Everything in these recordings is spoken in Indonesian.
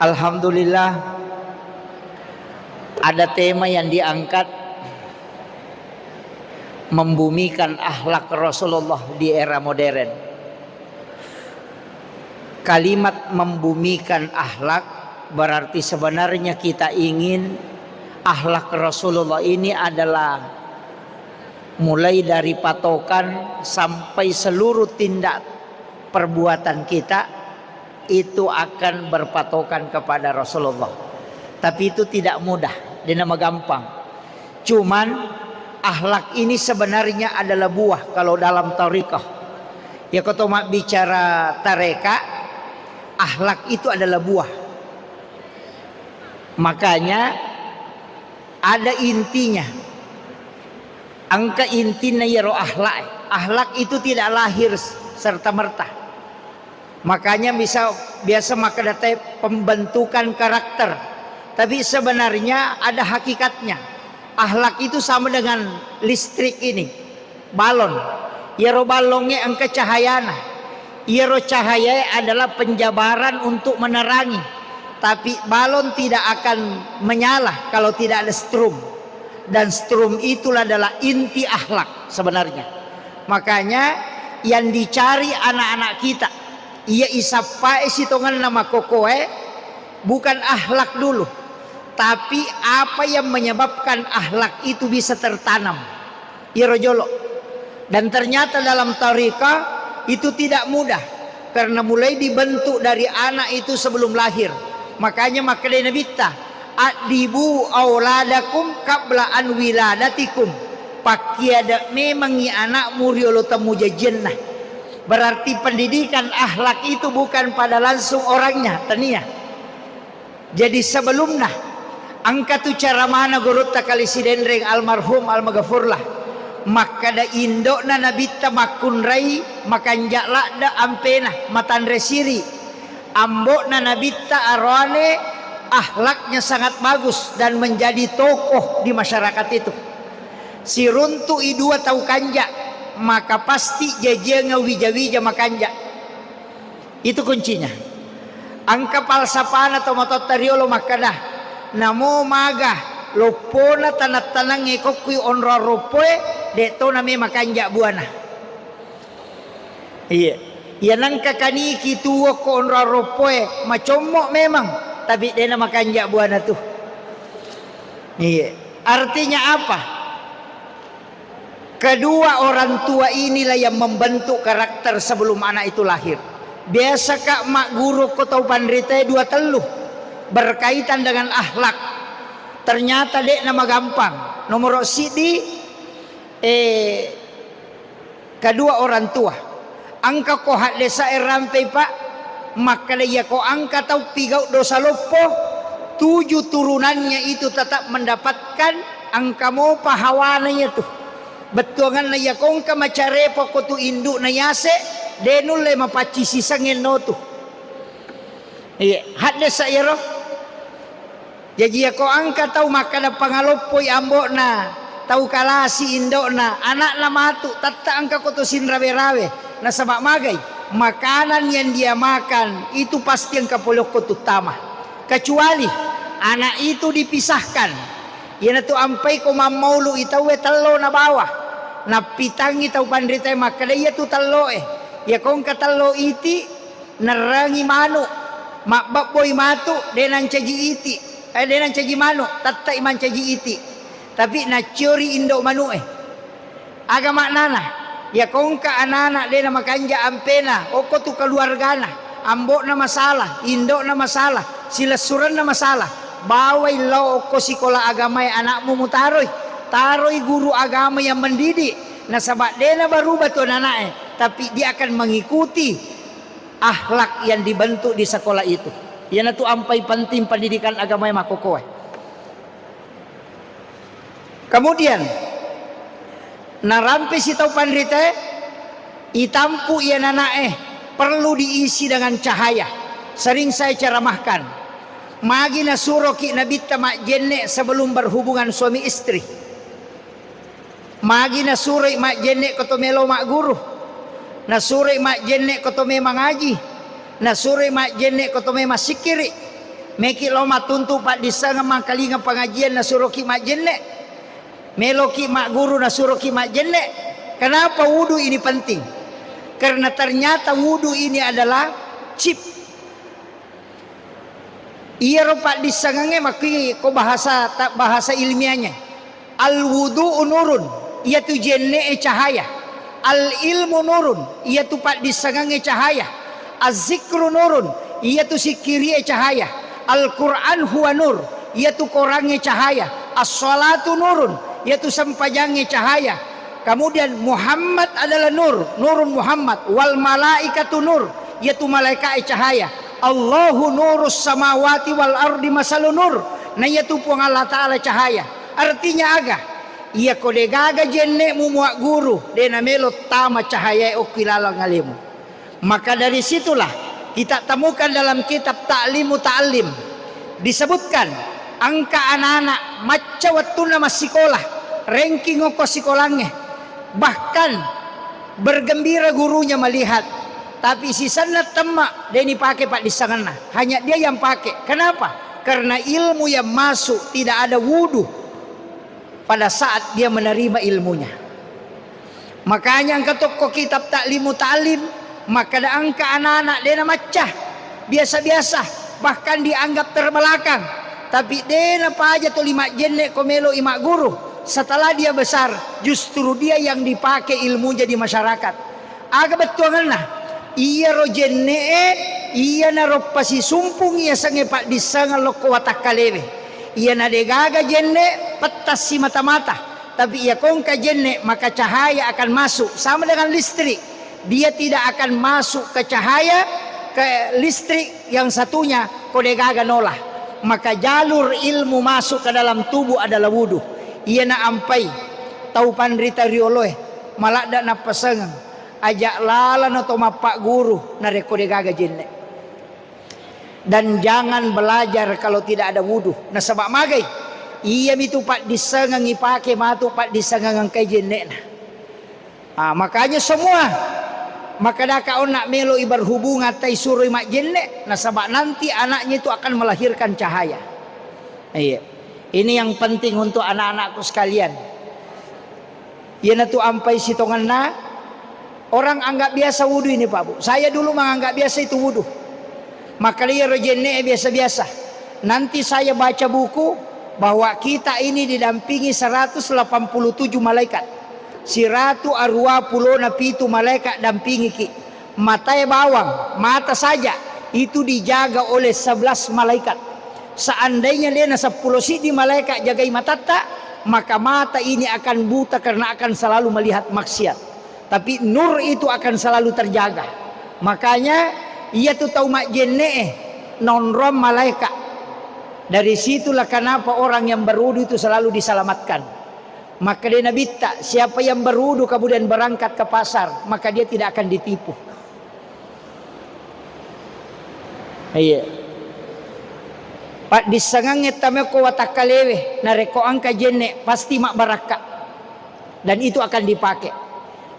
Alhamdulillah, ada tema yang diangkat, membumikan akhlak Rasulullah di era modern. Kalimat membumikan akhlak berarti sebenarnya kita ingin akhlak Rasulullah ini adalah mulai dari patokan sampai seluruh tindak perbuatan kita itu akan berpatokan kepada Rasulullah. Tapi itu tidak mudah, dia nama gampang. Cuman akhlak ini sebenarnya adalah buah kalau dalam tariqah. Ya kalau mak bicara tareka, akhlak itu adalah buah. Makanya ada intinya. Angka intinya ya roh akhlak. Akhlak itu tidak lahir serta merta. Makanya biasa maka data pembentukan karakter. Tapi sebenarnya ada hakikatnya. Akhlak itu sama dengan listrik ini, balon. Yero balonnya angka cahayana. Yero cahaya adalah penjabaran untuk menerangi. Tapi balon tidak akan menyala kalau tidak ada strum. Dan strum itulah adalah inti akhlak sebenarnya. Makanya yang dicari anak-anak kita, ia isapa isitongan nama kokoe, bukan akhlak dulu, tapi apa yang menyebabkan akhlak itu bisa tertanam. Irojolo. Dan ternyata dalam tariqah itu tidak mudah, karena mulai dibentuk dari anak itu sebelum lahir. Makanya makanya nabita adibu auladakum qabla an wiladatikum. Pakiada memang i anak muriolo temu jajennah. Berarti pendidikan akhlak itu bukan pada langsung orangnya, tania. Jadi sebelumnya angka tu cara mana gurut takali sidendreng almarhum almagafurlah. Maka da indok na nabita makun rai makanjak lakda ampena matan resiri. Ambok na nabita arwane akhlaknya sangat bagus dan menjadi tokoh di masyarakat itu. Si runtu idua tahu kanjak, maka pasti jajanya wija-wija makanja. Itu kuncinya. Angka palsapana atau matotariolo makadah namo maga lopona tanat-tanang ngekokui onra ropoe deto name makanja buana. Iya. Ya nangka kaniki tuwa ko onra ropoe macomok memang, tapi dia nama makanja buana tuh. Iya. Artinya apa? Kedua orang tua inilah yang membentuk karakter sebelum anak itu lahir. Biasa kak mak guru ko tau pandrite dua teluh berkaitan dengan akhlak. Ternyata dek nama gampang. Nomor sidi kedua orang tua. Angka ko hak desa rampai pak, maka dia ko angka tau pigau dosa lopo, 7 turunannya itu tetap mendapatkan angka mo pahawananya tuh. Betuangan na yakong ka macarepo ko tu induk na yase denul le mapaci sisangin no tu. Iya, hadde sa iro. Jadi ako angka tau makana pangalopoy ambok na tau kalasi indok na anak na matu tatta angka ko tu sinrawe-rawe na sama magay. Makanan yang dia makan itu pasti ang kapulok ko tutama. Kecuali anak itu dipisahkan. Yan na to ampay ko mamaulu itawe talo na bawah. Napitangi tau pandritay makadaya tu talo ya kong katalo iti narangi mano makbaboy matu denan caji iti denan caji mano tatta iman caji iti tapi nacuri indo manu aga maknana ya kong ka anana dena makanja ampena oko tu keluargana ambok na masalah indo na masalah silasuran na masalah bawai lo oko sikola agama anakmu mutaroy taroy guru agama yang mendidik. Nah sabak dena baru batu anak tapi dia akan mengikuti akhlak yang dibentuk di sekolah itu. Yana tu ampai penting pendidikan agama yang makokoe. Kemudian narampe si tau pandrite itampu ia anak perlu diisi dengan cahaya. Sering saya ceramahkan. Magi nasuro ki nabita mak jenne sebelum berhubungan suami istri. Magi nasuri mak jenne kotomelo mak guru. Nasuri mak jenne kotome mangaji. Nasuri mak jenne kotome masikiri. Meki loma tuntu pak disanga mangkalinga pengajian na suruh ki mak jenne. Meloki mak guru na suruh ki mak jenne. Kenapa wudu ini penting? Karena ternyata wudu ini adalah chip. Iya rupa disangange maki ko bahasa ilmiahnya. Al wudu nurun, ia tu jenne cahaya. Al ilmu nurun, ia tu pak disangange cahaya. Az-zikru nurun, ia tu sikiri cahaya. Al-Quran huwa nur, ia tu korangnya cahaya. As-salatu nurun, ia tu sampajangnya cahaya. Kemudian Muhammad adalah nur, nurun Muhammad. Wal malaikatu nur, ia tu malaikat cahaya. Allahu nurus samawati wal ardi masalun nur, nah ia tu puang Allah Ta'ala cahaya. Artinya agak ia kode gaga jenne muak guru dena melo tama cahaya okilala ngalimu. Maka dari situlah kita temukan dalam kitab Ta'limu Ta'lim disebutkan angka anak-anak maca wattuna mas sekolah ranking oko sekolahnya, bahkan bergembira gurunya melihat, tapi sisanya temak dia pakai pak disangana, hanya dia yang pakai. Kenapa? Karena ilmu yang masuk tidak ada wudu pada saat dia menerima ilmunya. Makanya angka toko kitab Ta'limu Ta'lim, maka ada angka anak-anak dia macah biasa-biasa, bahkan dianggap terbelakang. Tapi dia apa aja tuh 5 jenne komelo imak guru. Setelah dia besar, justru dia yang dipakai ilmunya di masyarakat. Agak betul nah. Iya ro jenne iya na ro pasi sumpung iya sange pak disangal lo watak kalewe. Iya na degaga jenne petas si mata-mata. Tapi iya kongka jenne maka cahaya akan masuk sama dengan listrik. Dia tidak akan masuk ke cahaya ke listrik yang satunya kode gaga nolah. Maka jalur ilmu masuk ke dalam tubuh adalah wudu. Ia na ampai tau pandrita rioloh malak dak na pasangan ajak lala no toma pak guru na kode gaga jenne. Dan jangan belajar kalau tidak ada wudu. Nah sebab magai ia itu pak disangang ipake matu pak disangang kai jenne na. Makanya semua maka dah kau nak melo ibar hubungan tai suruh mak jenne, nah sebab nanti anaknya itu akan melahirkan cahaya. Iya. Ini yang penting untuk anak-anakku sekalian. Ya tu ampai sitongan na orang anggap biasa wudu ini Pak Bu. Saya dulu menganggap biasa itu wudu. Maka dia jenne biasa-biasa. Nanti saya baca buku bahwa kita ini didampingi 187 malaikat. Siratu arwa pulo na pitu malaikat dampingi ki. Matanya bawang, mata saja itu dijaga oleh 11 malaikat. Seandainya dia na 10 sidi malaikat jagai matata, maka mata ini akan buta karena akan selalu melihat maksiat. Tapi nur itu akan selalu terjaga. Makanya ia tuh tahu mak jenne non-rom malaikat. Dari situlah kenapa orang yang berwudu itu selalu diselamatkan. Maka dia nabi tak siapa yang berwudu kemudian berangkat ke pasar, maka dia tidak akan ditipu. Iya. Pak disangangnya tameko watakalewe nareko angka jenne pasti mak baraka. Dan itu akan dipakai.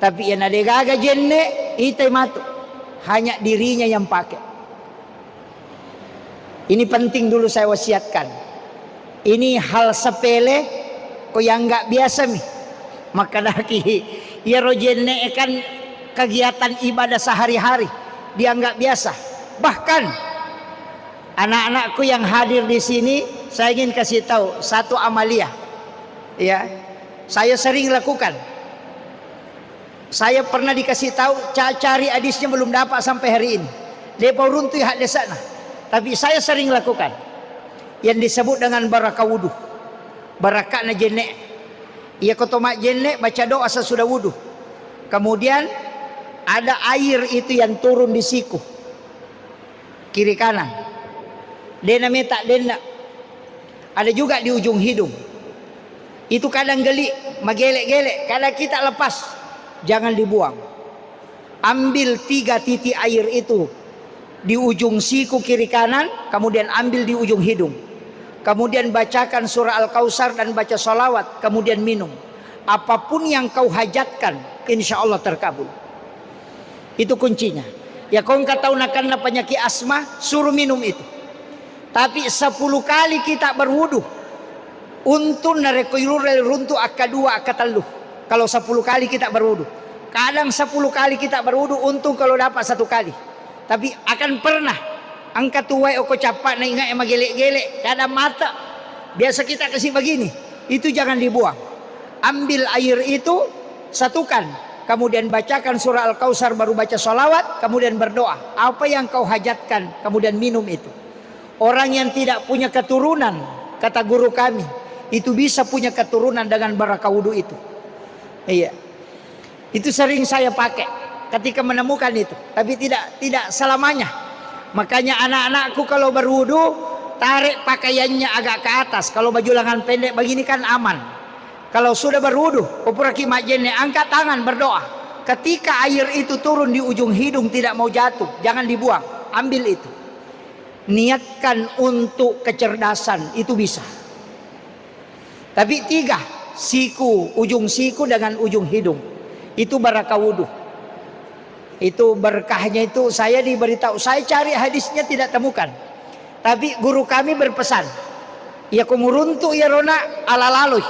Tapi yang ada gaga jenne itu matu. Hanya dirinya yang pakai. Ini penting dulu saya wasiatkan. Ini hal sepele yang nggak biasa mi. Maka daki ya rojenne kan kegiatan ibadah sehari-hari dia nggak biasa. Bahkan anak-anakku yang hadir di sini saya ingin kasih tahu satu amalia. Ya, saya sering lakukan. Saya pernah dikasih tahu cari hadisnya belum dapat sampai hari ini. Dia baru runtuh hak desana. Tapi saya sering lakukan yang disebut dengan barakah wudu. Barakah na jenne. Ia kotomak jenne baca doa sesudah wudu. Kemudian ada air itu yang turun di siku kiri kanan. Dena metak dena. Ada juga di ujung hidung. Itu kadang geli, magelek-gelek. Kadang kita lepas, jangan dibuang. Ambil 3 titik air itu di ujung siku kiri kanan, kemudian ambil di ujung hidung. Kemudian bacakan surah Al-Kausar dan baca salawat, kemudian minum. Apapun yang kau hajatkan, insya Allah terkabul. Itu kuncinya. Ya kau nggak tahu nakan penyakit asma, suruh minum itu. Tapi 10 kali kita berwudu, untun narekoirurel runtu akadua akatalu. Kalau 10 kali kita berwudu, kadang 10 kali kita berwudu, untung kalau dapat 1 kali. Tapi akan pernah angkat tuwai oko capak na ingat emang gelek-gelek, kadang mata. Biasa kita kasih begini, itu jangan dibuang. Ambil air itu, satukan, kemudian bacakan surah Al-Kautsar, baru baca sholawat, kemudian berdoa. Apa yang kau hajatkan, kemudian minum itu. Orang yang tidak punya keturunan, kata guru kami, itu bisa punya keturunan dengan barakah wudu itu. Iya, itu sering saya pakai ketika menemukan itu, tapi tidak selamanya. Makanya anak-anakku kalau berwudu, tarik pakaiannya agak ke atas. Kalau baju lengan pendek begini kan aman. Kalau sudah berwudu, popuraki majene, angkat tangan berdoa. Ketika air itu turun di ujung hidung tidak mau jatuh, jangan dibuang, ambil itu. Niatkan untuk kecerdasan, itu bisa. Tapi 3, siku, ujung siku dengan ujung hidung, itu barakah wudu. Itu berkahnya itu saya diberitahu, saya cari hadisnya tidak temukan. Tapi guru kami berpesan, ya kumuruntu ya rona ala laluy.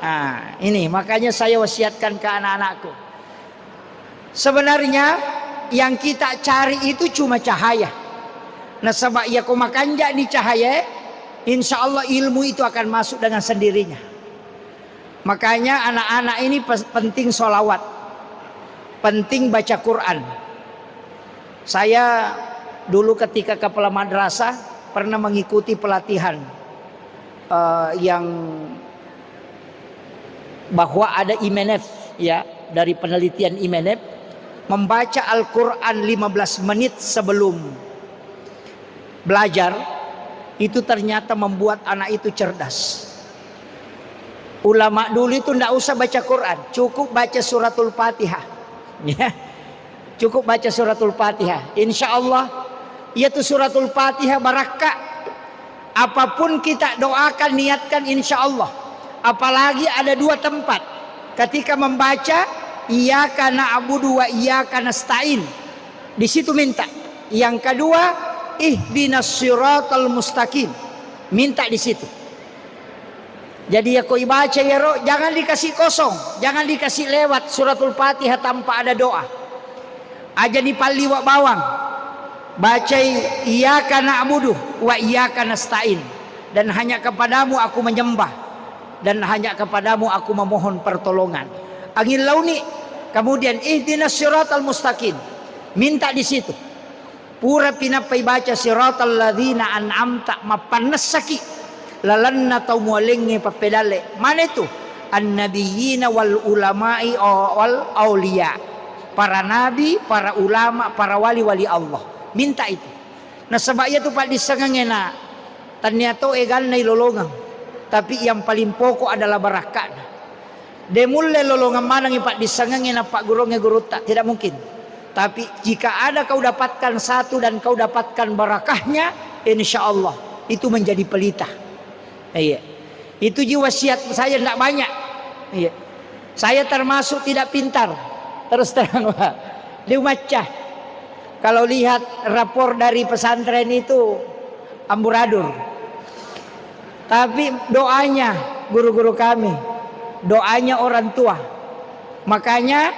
Nah, ini makanya saya wasiatkan ke anak-anakku. Sebenarnya yang kita cari itu cuma cahaya. Nah, sebab ya kumakanja di cahaya, insya Allah ilmu itu akan masuk dengan sendirinya. Makanya anak-anak ini penting sholawat, penting baca Quran. Saya dulu ketika kepala madrasah pernah mengikuti pelatihan yang bahwa ada IMENEF, ya, dari penelitian IMENEF, membaca Al-Quran 15 menit sebelum belajar itu ternyata membuat anak itu cerdas. Ulama dulu itu tidak usah baca Quran, cukup baca suratul Fatihah, ya, cukup baca suratul Fatihah. Insya Allah, yaitu suratul Fatihah barakah. Apapun kita doakan, niatkan, insya Allah. Apalagi ada 2 tempat ketika membaca, iyyaka na'budu wa iyyaka nasta'in, di situ minta. Yang kedua, ihdinas siratal mustaqim, minta di situ. Jadi ya kau baca ya roh, jangan dikasih kosong, jangan dikasih lewat suratul Fatihah tanpa ada doa. Aja di pali wa bawang, baca iyyaka na'budu wa iyyaka nasta'in, dan hanya kepadamu aku menyembah, dan hanya kepadamu aku memohon pertolongan. Angin launi, kemudian ihdinas siratal mustaqim, minta di situ. Pura pinapai baca siratal ladzina an'amta mapanasaki lalanna tau mualengi papedale. Mana itu? An-nabiyina wal ulama'i wal auliya. Para nabi, para ulama, para wali-wali Allah. Minta itu. Nah sebabnya itu Pak disengengena. Ternyata egal na ilolongang. Tapi yang paling pokok adalah barakah. Demulle lolongan mana ngi Pak disengengena Pak gurunge guru tak, tidak mungkin. Tapi jika ada kau dapatkan satu dan kau dapatkan barakahnya, insya Allah itu menjadi pelita. Iya. Itu jiwa wasiat saya tidak banyak. Iya. Saya termasuk tidak pintar. Terus terang Pak. Liumacah. Kalau lihat rapor dari pesantren itu amburadur. Tapi doanya guru-guru kami, doanya orang tua. Makanya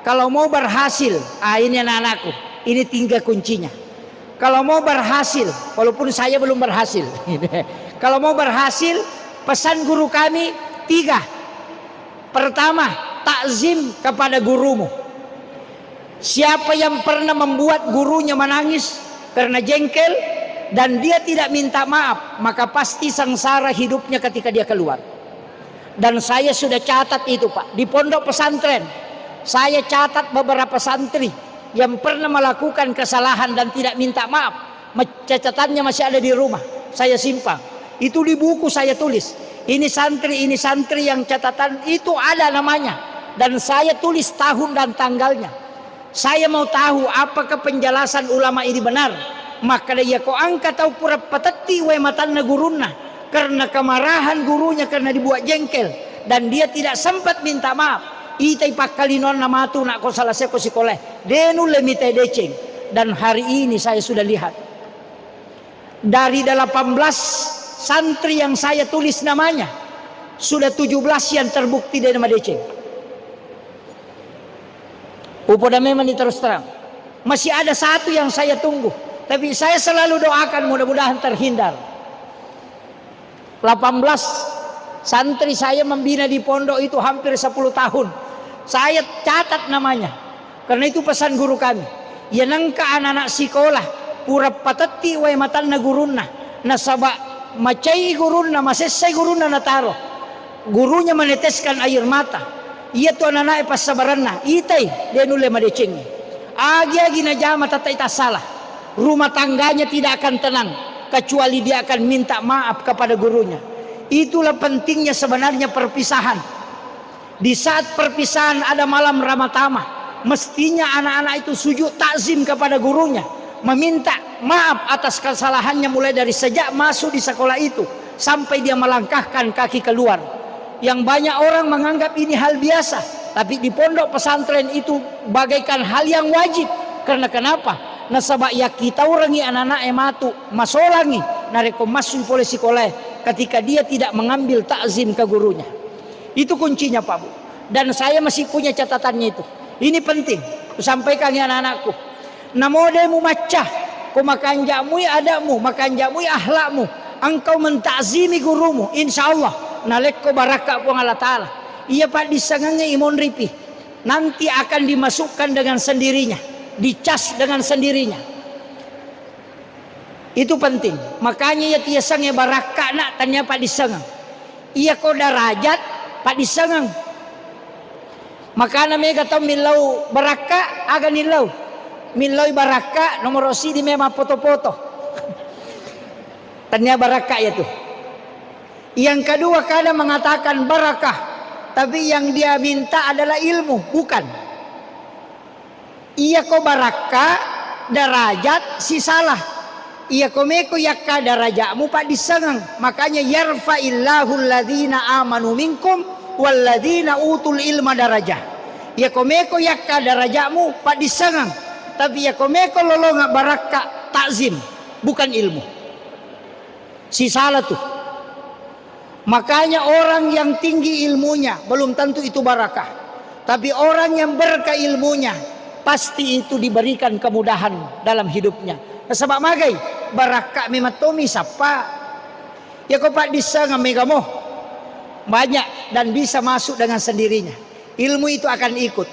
kalau mau berhasil, ini anak-anakku, ini tinggal kuncinya. Kalau mau berhasil, walaupun saya belum berhasil. Kalau mau berhasil, pesan guru kami 3. Pertama, takzim kepada gurumu. Siapa yang pernah membuat gurunya menangis karena jengkel dan dia tidak minta maaf, maka pasti sengsara hidupnya ketika dia keluar. Dan saya sudah catat itu Pak, di pondok pesantren. Saya catat beberapa santri yang pernah melakukan kesalahan dan tidak minta maaf. Catatannya masih ada di rumah, saya simpan. Itu di buku saya tulis. Ini santri yang catatan itu ada namanya. Dan saya tulis tahun dan tanggalnya. Saya mau tahu apakah penjelasan ulama ini benar. Maka dia kau angkat tahu pura patati we matanna guruna. Karena kemarahan gurunya karena dibuat jengkel. Dan dia tidak sempat minta maaf. Itai pakalinon nama tu nak kau salah seko sikoleh. Denu lemite deceng. Dan hari ini saya sudah lihat. Dari 18 santri yang saya tulis namanya, sudah 17 yang terbukti dari Madeceng. Upoda memang terus terang. Masih ada satu yang saya tunggu. Tapi saya selalu doakan mudah-mudahan terhindar. 18 santri saya membina di pondok itu hampir 10 tahun. Saya catat namanya. Karena itu pesan guru kami. Ya nangka anak-anak sekolah. Pura patati wa matanna gurunna. Nasaba macai gurunna, masesai gurunna nataro. Gurunya meneteskan air mata. Iya tu anak-anak pas sabaranna. Itai dia nule Madeceng. Agi-agi najama tatai tak salah. Rumah tangganya tidak akan tenang kecuali dia akan minta maaf kepada gurunya. Itulah pentingnya sebenarnya perpisahan. Di saat perpisahan ada malam Ramatama, mestinya anak-anak itu sujud takzim kepada gurunya, meminta maaf atas kesalahannya mulai dari sejak masuk di sekolah itu sampai dia melangkahkan kaki keluar. Yang banyak orang menganggap ini hal biasa, tapi di pondok pesantren itu bagaikan hal yang wajib. Karena kenapa? Nasabak ya kita orangi anak-anak ematu masolangi nareko masuk polisi sekolah ketika dia tidak mengambil takzim ke gurunya. Itu kuncinya Pak Bu. Dan saya masih punya catatannya itu. Ini penting sampaikan ya anak-anakku. Namodemu macah, ko makanjamu adamu, makanjamu ahlakmu. Engkau mentakzimi gurumu, insyaallah naleko barakah puang Allah Ta'ala. Iya Pak disangangnya imon ripi. Nanti akan dimasukkan dengan sendirinya, dicas dengan sendirinya. Itu penting. Makanya ya tiasangnya barakah nak tanya Pak disangang. Iya ko darajat Pak disangang. Maka namanya kata milau barakah aga nilau. Milau barakah nomor rosi di memang foto-foto. Tanya barakah ya tuh. Yang kedua kadang mengatakan barakah, tapi yang dia minta adalah ilmu, bukan. Iya ko barakah darajat si salah. Iya ko meko yakka darajatmu Pak disangang. Makanya yarfa'illahu alladhina amanu minkum walladhina utul ilma darajah. Iya ko meko yakka darajatmu Pak disangang. Tapi ya ko meko lolonga barakah takzim, bukan ilmu. Si salah tuh. Makanya orang yang tinggi ilmunya belum tentu itu barakah. Tapi orang yang berkah ilmunya pasti itu diberikan kemudahan dalam hidupnya. Sebab magai barakah mematomi sapa. Ya kau Pak disanga megamo banyak dan bisa masuk dengan sendirinya. Ilmu itu akan ikut.